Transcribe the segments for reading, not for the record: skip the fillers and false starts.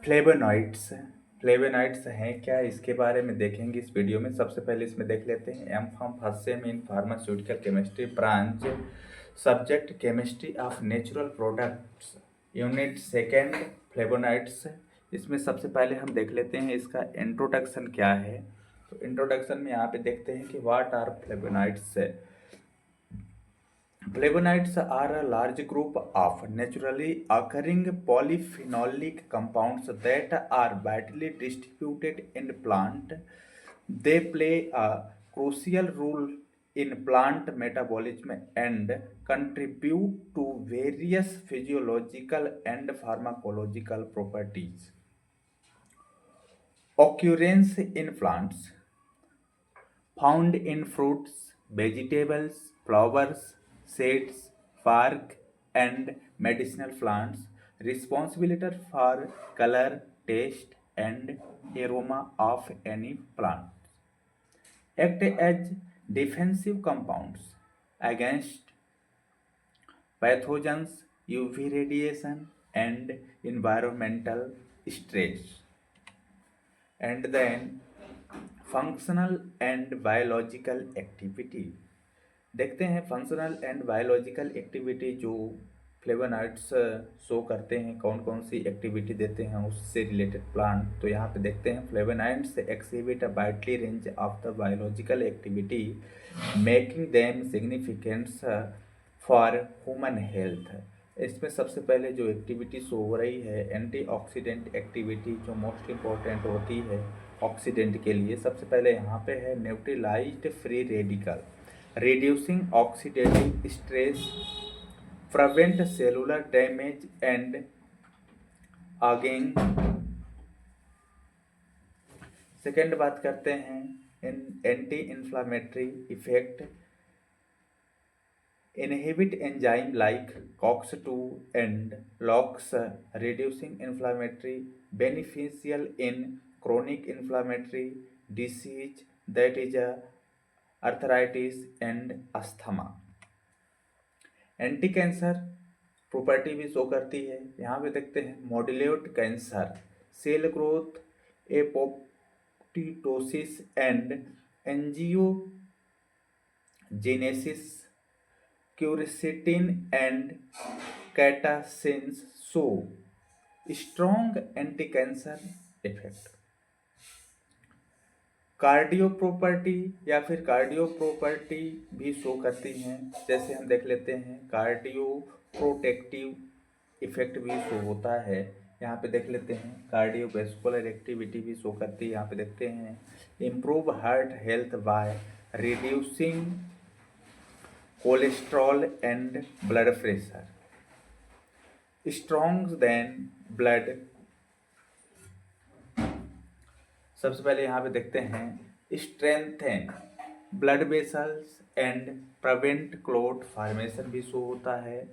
Flavonoids flavonoids हैं क्या, इसके बारे में देखेंगे इस वीडियो में। सबसे पहले इसमें देख लेते हैं M pharm first sem in pharmaceutical chemistry branch, subject chemistry of natural products, unit second flavonoids. इसमें सबसे पहले हम देख लेते हैं इसका इंट्रोडक्शन क्या है। तो इंट्रोडक्शन में यहाँ पे देखते हैं कि what are flavonoids. Flavonoids are a large group of naturally occurring polyphenolic compounds that are widely distributed in plant. They play a crucial role in plant metabolism and contribute to various physiological and pharmacological properties. Occurrence in plants found in fruits, vegetables, flowers, seeds, bark, and medicinal plants, responsible for color, taste, and aroma of any plant. Act as defensive compounds against pathogens, UV radiation, and environmental stress. And then functional and biological activity देखते हैं। Functional and biological activity जो flavonoids show करते हैं, कौन कौन सी activity देते हैं उससे रिलेटेड प्लांट। तो यहाँ पे देखते हैं flavonoids exhibit a widely range of the biological activity making them significance for human health. इसमें सबसे पहले जो एक्टिविटी शो हो रही है एंटीऑक्सीडेंट एक्टिविटी, जो मोस्ट इम्पोर्टेंट होती है ऑक्सीडेंट के लिए। सबसे पहले यहाँ पे है neutralised free radical, reducing oxidative stress, prevent cellular damage and again. Second बात करते हैं anti inflammatory effect, inhibit enzyme like COX-2 and LOX, reducing inflammatory, beneficial in chronic inflammatory disease that is arthritis and asthma. Anti cancer property भी show करती है। यहाँ पे देखते हैं modulate cancer cell growth, apoptosis and angiogenesis, quercetin and catechins show strong anti cancer effect. Cardio property या फिर cardio property भी शो करती हैं। जैसे हम देख लेते हैं कार्डियो प्रोटेक्टिव इफेक्ट भी शो होता है। यहाँ पे देख लेते हैं कार्डियोवैस्कुलर एक्टिविटी भी शो करती है। यहाँ पे देखते हैं improve heart health by reducing cholesterol and blood pressure, strong then blood. सबसे पहले यहाँ पे देखते हैं strengthen blood vessels and prevent clot formation भी शो होता है।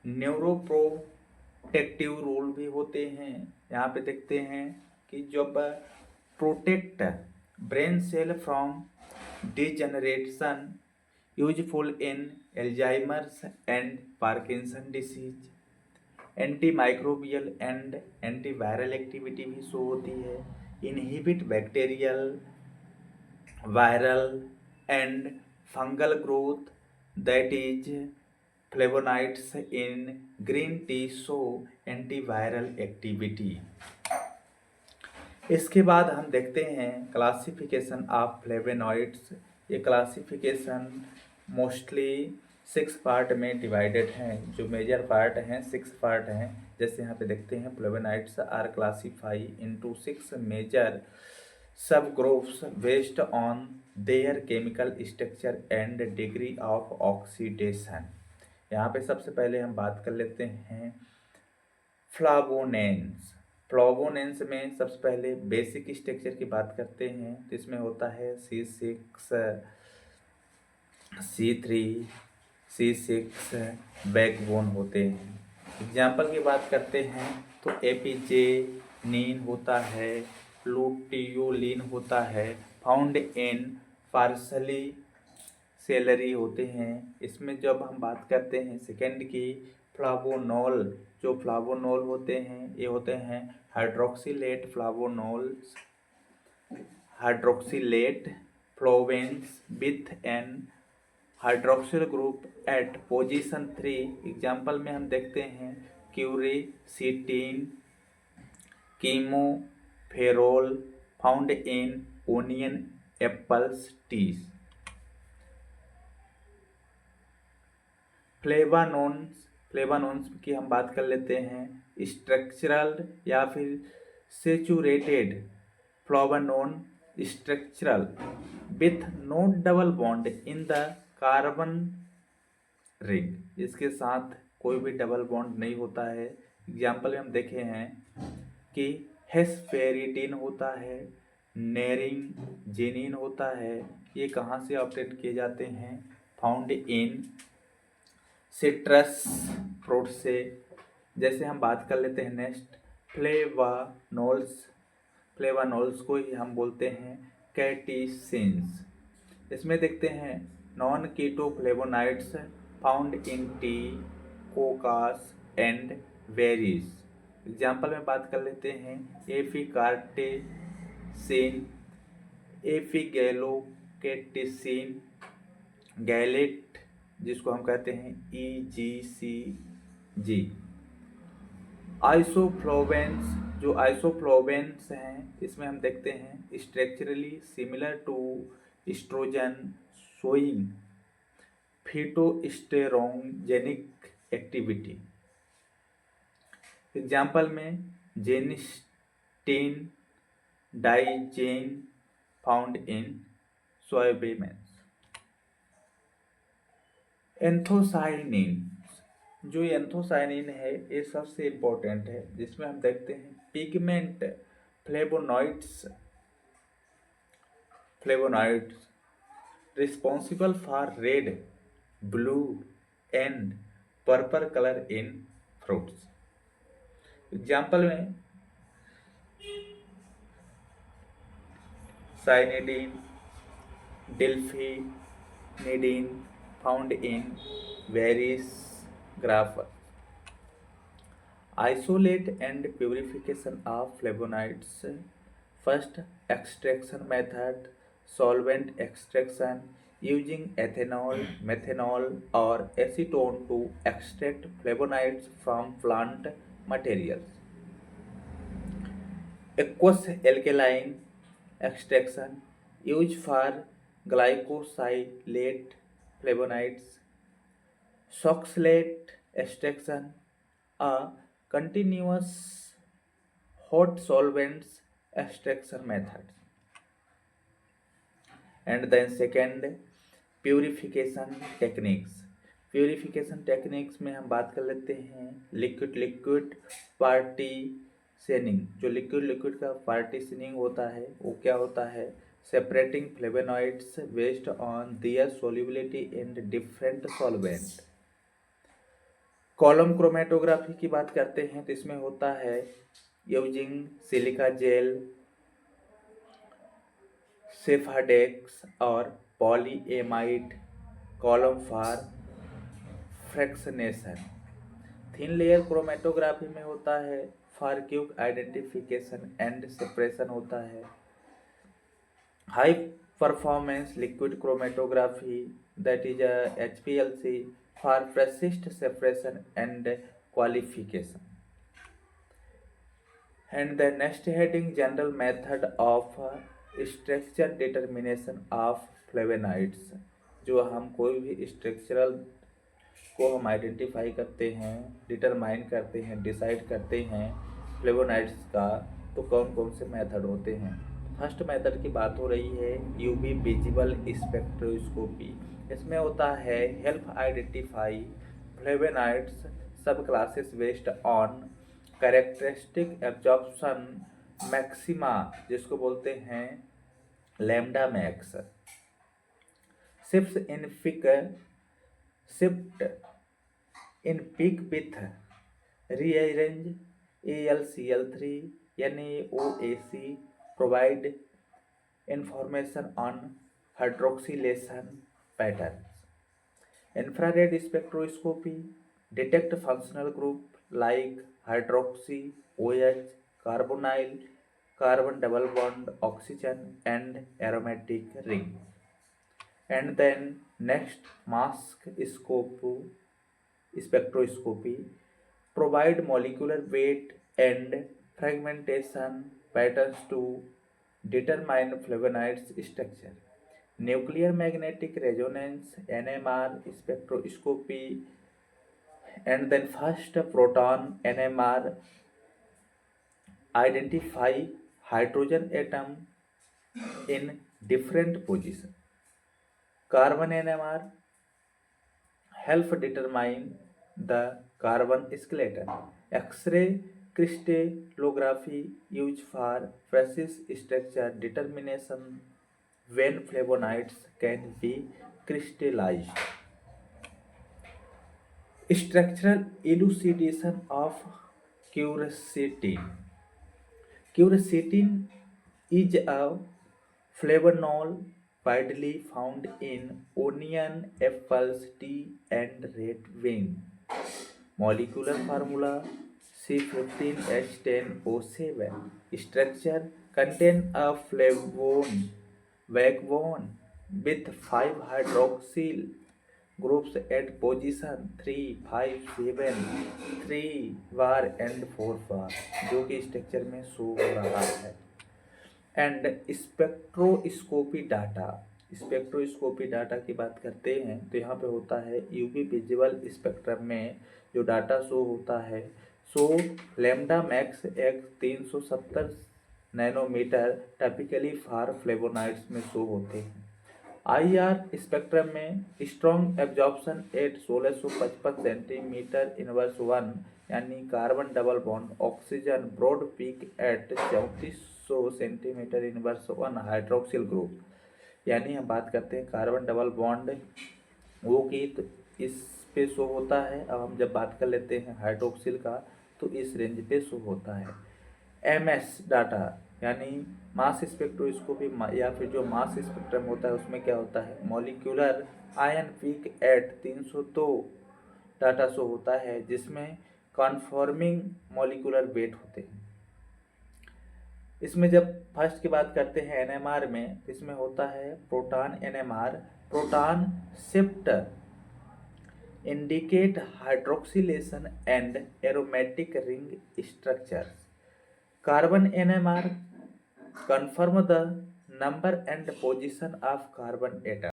न्यूरोप्रोटेक्टिव रोल भी होते हैं। यहाँ पे देखते हैं कि जब protect brain cell from degeneration, useful in Alzheimer's and Parkinson disease. Anti microbial and antiviral activity भी शो होती है। Inhibit bacterial, viral and fungal growth, that is flavonoids in green tea show antiviral activity. इसके बाद हम देखते हैं classification of flavonoids. ये classification mostly 6 part में डिवाइडेड हैं। जो मेजर पार्ट हैं 6 पार्ट हैं। जैसे यहाँ पे देखते हैं flavonoids are classify into 6 major sub groups based on their chemical structure and degree of oxidation. यहाँ पे सबसे पहले हम बात कर लेते हैं फ्लावोनेंस। फ्लावोनेंस में सबसे पहले बेसिक स्ट्रक्चर की बात करते हैं तो इसमें होता है C6, C3, C6 बैकबोन होते हैं। एग्जाम्पल की बात करते हैं तो एपिजेनिन होता है, लुटियोलिन होता है, फाउंड इन पार्सली सेलरी होते हैं। इसमें जब हम बात करते हैं सेकेंड की फ्लावोनॉल जो फ्लावोनोल होते हैं ये होते हैं hydroxylate flavonols, hydroxylate flavones with an hydroxyl group at position 3। Example में हम देखते हैं quercetin, kaempferol found in onion apples teas. Flavanones की हम बात कर लेते हैं, स्ट्रक्चरल या फिर saturated flavanone, structural with no double bond in the carbon ring, इसके साथ कोई भी डबल बॉन्ड नहीं होता है। एग्जाम्पल में हम देखे हैं कि हेस्पेरिडीन होता है, नेरिंगजिनिन होता है। ये कहाँ से ऑब्टेन किए जाते हैं? फाउंड इन सिट्रस फ्रूट से। जैसे हम बात कर लेते हैं नेक्स्ट फ्लेवानोल्स को ही हम बोलते हैं कैटीसिन्स। इसमें देखते हैं non keto flavonoids found in tea, cocoas and berries. Example में बात कर लेते हैं एफिकार्टेसिन, एफिगैलोकेटिसिन, गैलेट जिसको हम कहते हैं EGCG। आइसोफ्लोवेंस, जो आइसोफ्लोवेंस हैं इसमें हम देखते हैं structurally similar to estrogen, showing phytoestrogenic activity. Example में genistein, daidzein found in soybean. Anthocyanin, जो एंथोसाइनिन है ये सबसे इम्पोर्टेंट है, जिसमें हम देखते हैं pigment flavonoids responsible for red, blue and purple colour in fruits. Example में cyanidin, delphinidin found in berries grapes. Isolate and purification of flavonoids. First, extraction method: solvent extraction using ethanol, methanol or acetone to extract flavonoids from plant materials. Aqueous alkaline extraction used for glycosylate flavonoids. Soxalate extraction, a continuous hot solvents extraction method. And then second, purification techniques में हम बात कर लेते हैं liquid partitioning. जो liquid का partitioning होता है वो क्या होता है? Separating flavonoids based on there solubility in different solvent. Column chromatography की बात करते हैं तो इसमें होता है यूजिंग सिलिका जेल, सेफाडेक्स और polyamide column for fractionation. Thin layer chromatography में होता है for quick identification and separation होता है। High performance liquid chromatography that is HPLC for precise separation and qualification. And the next heading, general method of structure determination of flavonoids। जो हम कोई भी structural को हम आइडेंटिफाई करते हैं, डिटरमाइन करते हैं, डिसाइड करते हैं फ्लेवोनॉइड्स का, तो कौन कौन से मेथड होते हैं। फर्स्ट मेथड की बात हो रही है UV विजिबल स्पेक्ट्रोस्कोपी। इसमें होता है help identify flavonoids sub classes based on characteristic absorption maxima, जिसको बोलते हैं lambda max. Shift in peak with rearrange AlCl3 NaOAC provide information on hydroxylation patterns. Infrared spectroscopy detect functional group like hydroxy, OH, carbonyl, carbon double bond, oxygen, and aromatic ring. And then next, mass spectroscopy provide molecular weight and fragmentation patterns to determine flavonoids structure. Nuclear magnetic resonance NMR spectroscopy, and then first proton NMR identify hydrogen atom in different position. Carbon NMR help determine the carbon skeleton. X-ray crystallography used for precious structure determination when flavonoids can be crystallized. Structural elucidation of quercetin. Quercetin is a flavonol widely found in onion, apples, tea, and red wine. Molecular formula C15H10O7. Structure contain a flavone backbone with 5 hydroxyl groups at position 3, 5, 7, 3 bar and 4 बार, जो कि structure में show हो रहा है. And spectroscopy data की बात करते हैं तो यहाँ पे होता है यूवी विजुअल स्पेक्ट्रम में जो डाटा शो होता है so lambda max x 370 nanometre typically for flavonoids में शो होते हैं. आईआर स्पेक्ट्रम में strong absorption at 1655 centimetre inverse 1 यानी carbon double bond oxygen broad peak at 3400 centimetre inverse 1 hydroxyl group. यानी हम बात करते हैं कार्बन डबल बॉन्ड वो की तो इस पे शो होता है. अब हम जब बात कर लेते हैं हाइड्रोक्सिल का तो इस रेंज पे शो होता है. एमएस डाटा यानी मास स्पेक्ट्रोस्कोपी या फिर जो मास स्पेक्ट्रम होता है उसमें क्या होता है molecular ion peak at 302 data show होता है जिसमें कॉन्फॉर्मिंग मॉलिक्यूलर वेट होते हैं. इसमें जब फर्स्ट की बात करते हैं एनएमआर में इसमें होता है proton NMR. Proton shift indicate hydroxylation and aromatic ring structures. Carbon NMR confirm the number and position of carbon atom.